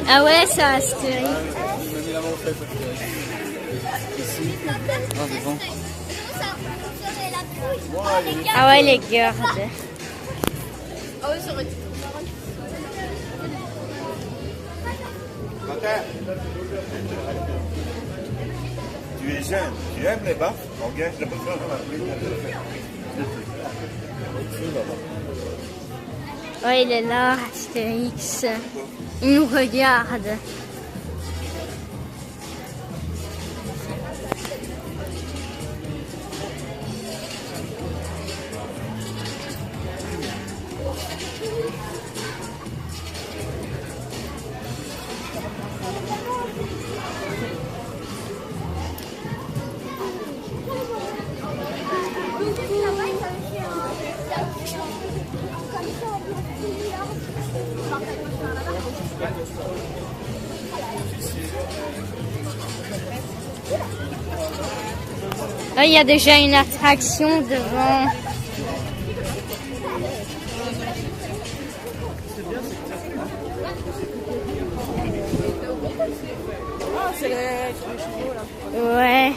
Ah ouais, c'est Astérix. Ah ouais, les gardes. Ah ouais, ça aurait été. Tu es jeune, tu aimes les baffes, engage le besoin dans la pluie. Ouais, il est là, Astérix. Il nous regarde. Il y a déjà une attraction devant. Ah, c'est les chevaux là. Ouais.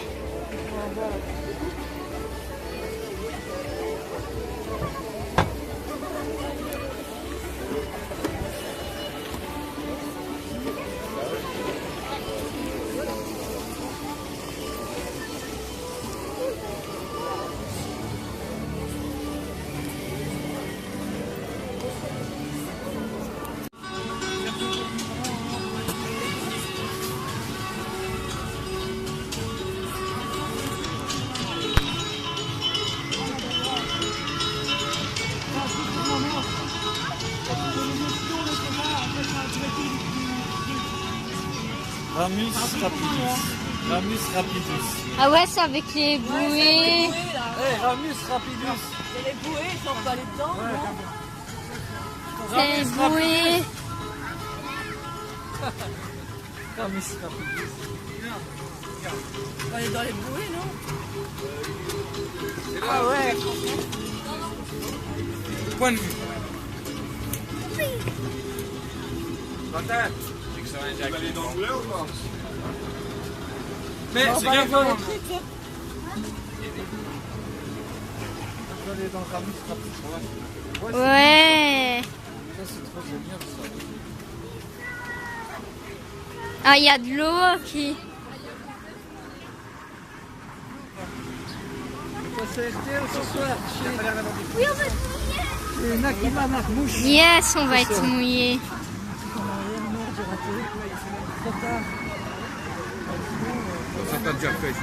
Ramus Rapidus. Ramus Rapidus. Ah ouais, c'est avec les bouées. Hey, Ramus Rapidus. Et les bouées, ils sont pas allés dedans. C'est les bouées. Ramus Rapidus. On est dans les bouées, non? Ah ouais. Point de vue. Tu vas aller dans le bleu ou pas? Mais On c'est va bien aller dans les fort. trucs, là. Je vais aller dans Ramus Rapidus. Ouais. Ça c'est trop génial ça. Ah, il y a de l'eau qui... Ça c'est RTL ce soir. Oui, on va se mouiller. C'est Nakima Marmouche. Yes, on va être mouillés. Ça t'a déjà fait, je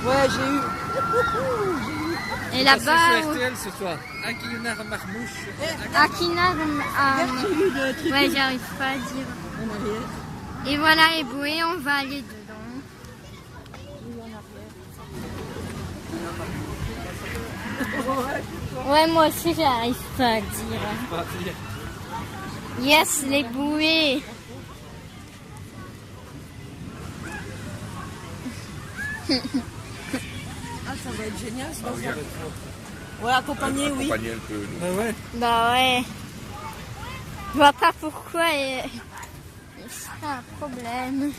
Ouais, j'ai eu. Et Ça là-bas... c'est RTL ce soir. Nakima Marmouche. Akina... J'ai eu le truc. Ouais, j'arrive pas à dire. En arrière. Et voilà les bouées, on va aller dedans. Ouais, moi aussi, j'arrive pas à dire. Yes, les bouées. Ah, ça va être génial, ça. Ouais, accompagné, oui. accompagner un peu. Ah ouais. Bah ouais. Je vois pas pourquoi c'est un problème.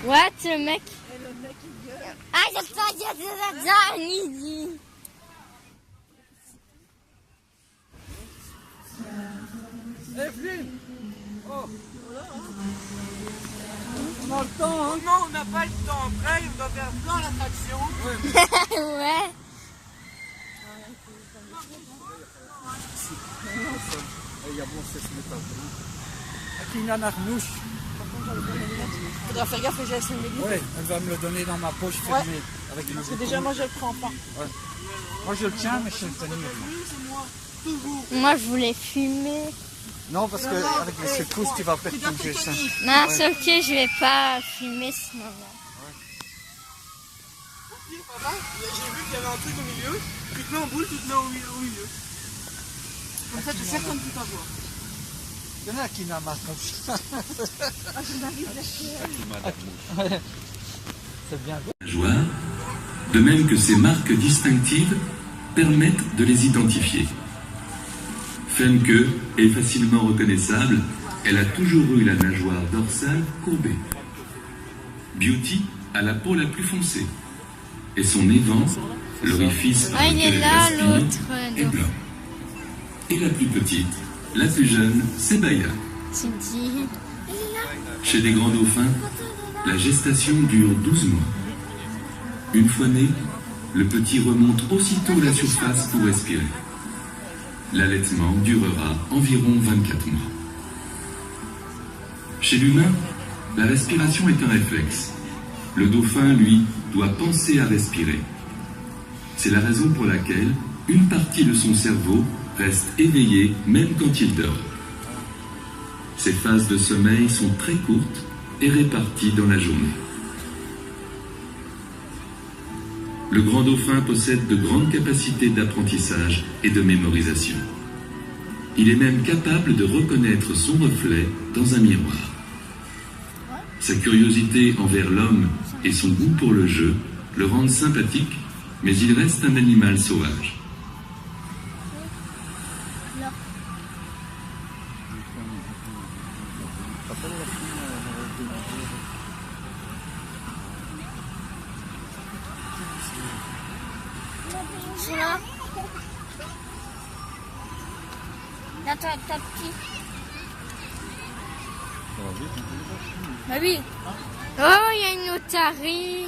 What, le mec? Ah, j'ai pas dit ça, il dit. Evelyne. Oh. On a le temps, hein. Non, on n'a pas le temps. Après, on doit faire plein l'attraction. Ouais. Il y a bon, c'est ce métal. Akina Marmouche. Faudra faire gaffe que j'ai laissé mes livres. Ouais, elle va me le donner dans ma poche fermée. Avec les Parce que déjà, moi, je le prends pas. Moi je le tiens, mais je le tenir. Moi, je voulais fumer. Non, parce que avec les secousses, tu vas perdre ton dessin. Non, c'est ok, je vais pas fumer ce moment. Papa, j'ai vu qu'il y avait un truc au milieu. Tu te mets en boule, tu te mets au milieu. Comme ça, tu sais comme tu vas voir. Il y en a qui n'a Marmouche. Ah, je m'arrive d'acheter. C'est bien. Joie, de même que ses marques distinctives permettent de les identifier. Femke est facilement reconnaissable, elle a toujours eu la nageoire dorsale courbée. Beauty a la peau la plus foncée, et son évent, l'orifice par il lequel est elle là, respire, l'autre. est blanc. Et la plus petite, la plus jeune, c'est Baya. Cindy. Chez les grands dauphins, la gestation dure 12 mois. Une fois né, le petit remonte aussitôt à la surface pour respirer. L'allaitement durera environ 24 mois. Chez l'humain, la respiration est un réflexe. Le dauphin, lui, doit penser à respirer. C'est la raison pour laquelle une partie de son cerveau reste éveillée même quand il dort. Ces phases de sommeil sont très courtes et réparties dans la journée. Le grand dauphin possède de grandes capacités d'apprentissage et de mémorisation. Il est même capable de reconnaître son reflet dans un miroir. Sa curiosité envers l'homme et son goût pour le jeu le rendent sympathique, mais il reste un animal sauvage. Là. Là, t'as petit. Bah oui. Oh, il y a une otarie.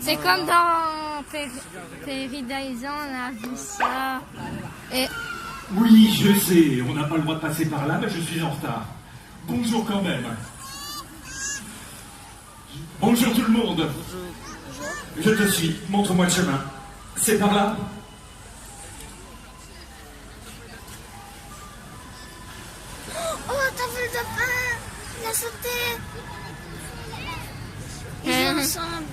C'est comme dans Paradise, on a vu ça. Et... Oui, je sais, on n'a pas le droit de passer par là, mais je suis en retard. Bonjour quand même. Bonjour tout le monde. Je te suis, montre-moi le chemin. C'est par là? Oh, t'as vu le dauphin? Il a sauté. Ils sont ensemble.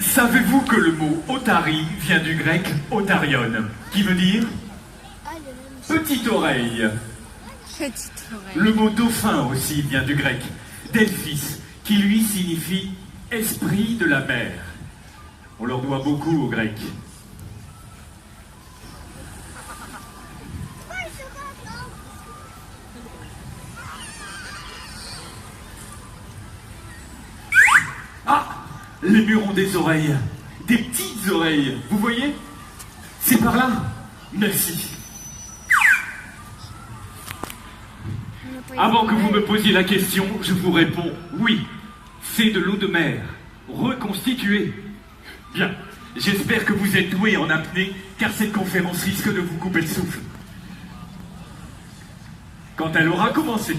Savez-vous que le mot otari vient du grec otarion, qui veut dire petite oreille? Petite oreille. Le mot dauphin aussi vient du grec delphis, qui lui signifie esprit de la mer. On leur doit beaucoup aux Grecs. Ah! Les murs ont des oreilles. Des petites oreilles. Vous voyez? C'est par là. Merci. Avant que vous me posiez la question, je vous réponds oui. C'est de l'eau de mer. Reconstituée. Bien. J'espère que vous êtes doués en apnée, car cette conférence risque de vous couper le souffle. Quand elle aura commencé.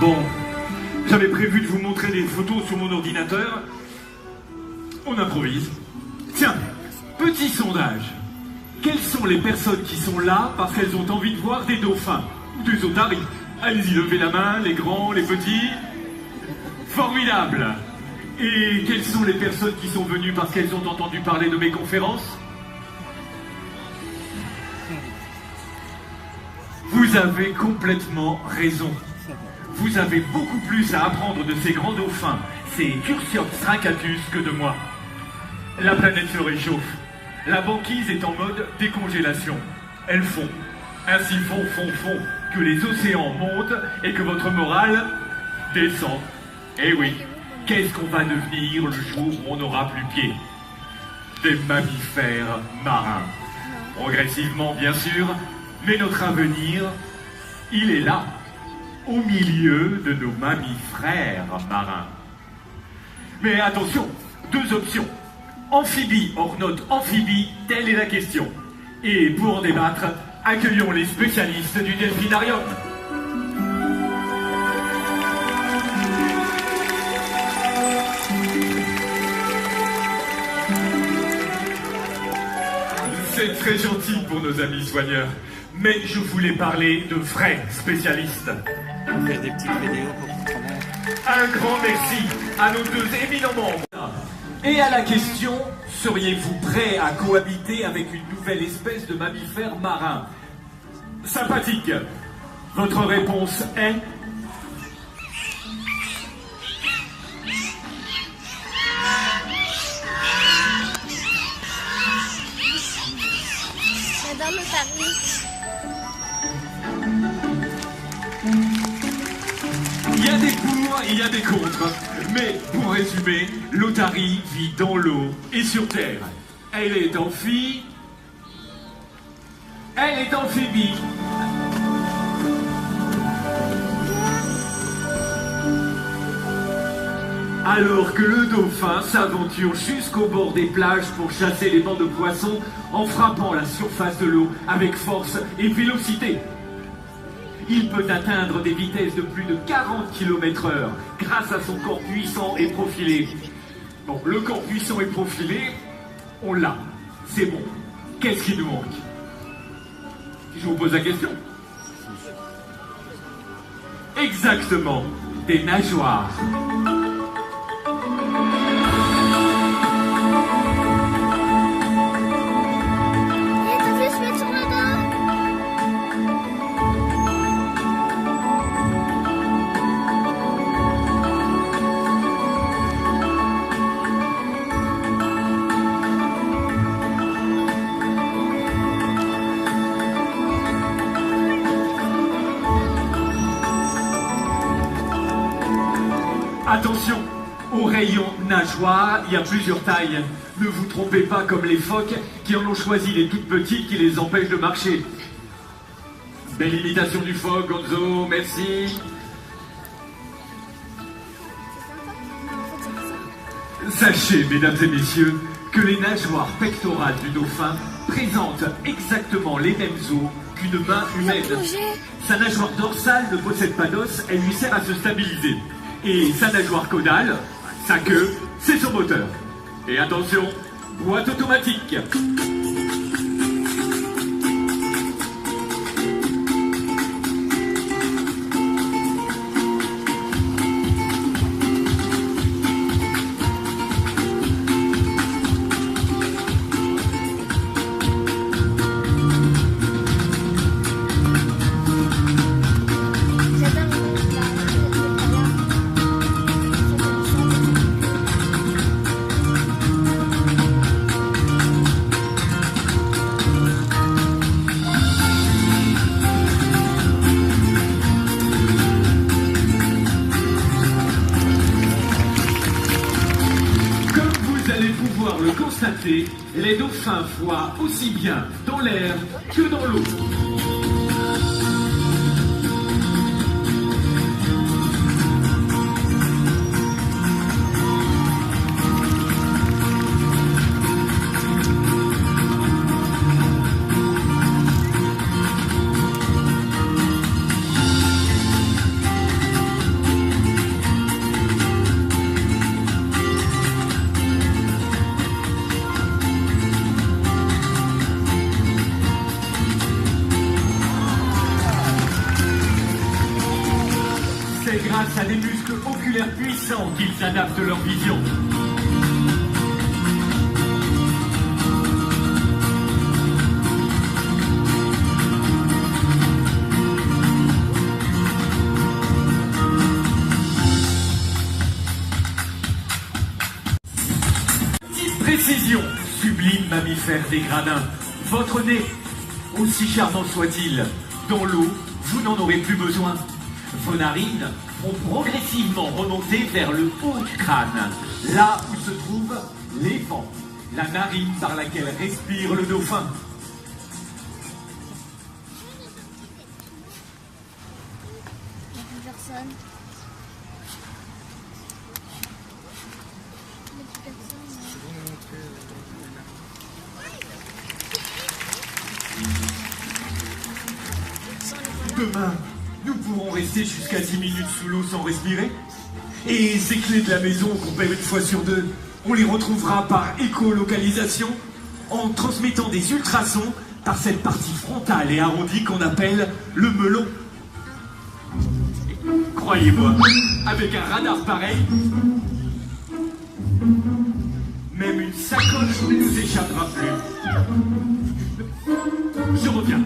Bon, j'avais prévu de vous montrer des photos sur mon ordinateur. On improvise. Tiens, petit sondage. Quelles sont les personnes qui sont là parce qu'elles ont envie de voir des dauphins ou des otaries? Allez-y, levez la main, les grands, les petits. Formidable. Et quelles sont les personnes qui sont venues parce qu'elles ont entendu parler de mes conférences? Vous avez complètement raison. Vous avez beaucoup plus à apprendre de ces grands dauphins c'est Tursiops stricatus que de moi. La planète se réchauffe. La banquise est en mode décongélation. Elle fond. Ainsi fond, que les océans montent et que votre morale descend. Eh oui, qu'est-ce qu'on va devenir le jour où on n'aura plus pied? Des mammifères marins. Progressivement, bien sûr, mais notre avenir, il est là, au milieu de nos mammifères marins. Mais attention, 2 options. Amphibie, hors note amphibie, telle est la question. Et pour en débattre, accueillons les spécialistes du delphinarium. C'est très gentil pour nos amis soigneurs, mais je voulais parler de vrais spécialistes. On fait des petites vidéos pour comprendre. Un grand merci à nos 2 éminents membres. Et à la question, seriez-vous prêt à cohabiter avec une nouvelle espèce de mammifère marin? Sympathique. Votre réponse est... J'adore l'Otarie. Il y a des pour, il y a des contre. Mais pour résumer, l'otarie vit dans l'eau et sur terre. Elle est amphibie. Elle est amphibie. Alors que le dauphin s'aventure jusqu'au bord des plages pour chasser les bancs de poissons en frappant la surface de l'eau avec force et vélocité. Il peut atteindre des vitesses de plus de 40 km/h grâce à son corps puissant et profilé. Bon, le corps puissant et profilé, on l'a. C'est bon. Qu'est-ce qui nous manque? Je vous pose la question. Exactement. Des nageoires. Attention, au rayon nageoire, il y a plusieurs tailles. Ne vous trompez pas comme les phoques qui en ont choisi les toutes petites qui les empêchent de marcher. Belle imitation du phoque, Gonzo, merci. Sachez, mesdames et messieurs, que les nageoires pectorales du dauphin présentent exactement les mêmes os qu'une main humaine. Sa nageoire dorsale ne possède pas d'os, elle lui sert à se stabiliser. Et sa nageoire caudale, sa queue, c'est son moteur. Et attention, boîte automatique. Les dauphins voient aussi bien dans l'air que dans l'eau. Grâce à des muscles oculaires puissants qu'ils adaptent leur vision. faire des gradins. Votre nez, aussi charmant soit-il, dans l'eau, vous n'en aurez plus besoin. Vos narines vont progressivement remonter vers le haut du crâne, là où se trouve les vents, la narine par laquelle respire le dauphin. Il n'y a plus personne. Il n'y a plus personne. Demain, nous pourrons rester jusqu'à 10 minutes sous l'eau sans respirer. Et ces clés de la maison qu'on perd une fois sur deux, on les retrouvera par écolocalisation en transmettant des ultrasons par cette partie frontale et arrondie qu'on appelle le melon. Croyez-moi, avec un radar pareil, même une sacoche ne nous échappera plus. Je reviens.